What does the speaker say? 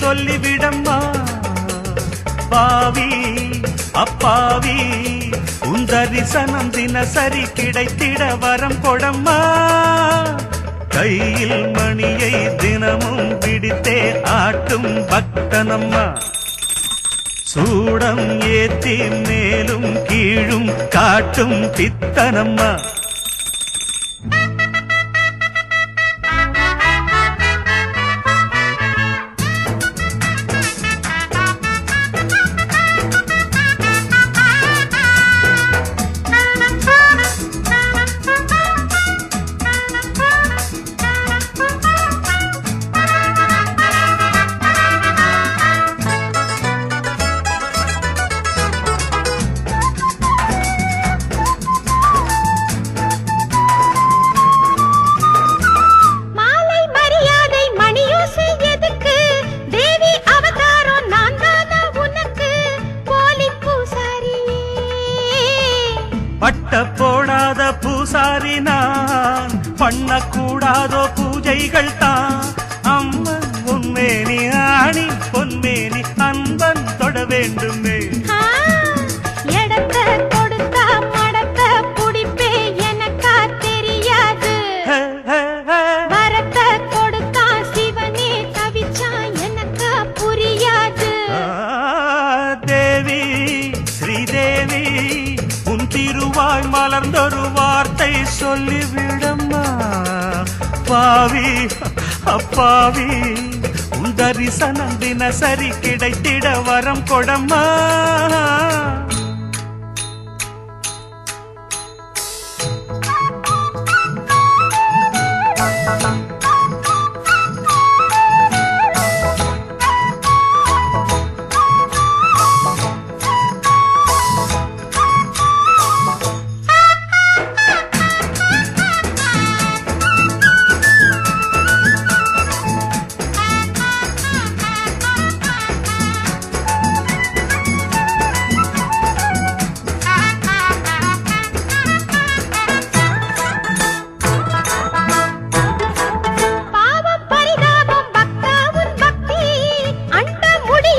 சொல்லிவிடம்மா. பாவி அப்பாவி உன் தரிசனம் தினசரி கிடைத்திட வரம் கொடம்மா. கையில் மணியை தினமும் பிடித்தே ஆட்டும் பக்தனம்மா. சூடம் ஏத்தி மேலும் கீழும் காட்டும் பித்தனம்மா. பட்ட போடாத பூசாரி நான், பண்ணக்கூடாதோ பூஜைகள் தான். அம்மன் உன்மேனி ஆணி பொன்மேனி அன்பன் தொட வேண்டுமே. எடத்த கொடுத்தா மடத்த புடிப்பே எனக்கா தெரியாது. வரத்த கொடுத்தா சிவனே தவிச்சா எனக்கா புரியாது. தேவி ஸ்ரீதேவி உன் திருவாய் மலர்ந்தொரு வார்த்தை சொல்லிவிடம்மா. பாவி அப்பாவி உன் தரிசனம் தினசரி கிடைத்திட வரம் கொடம்மா.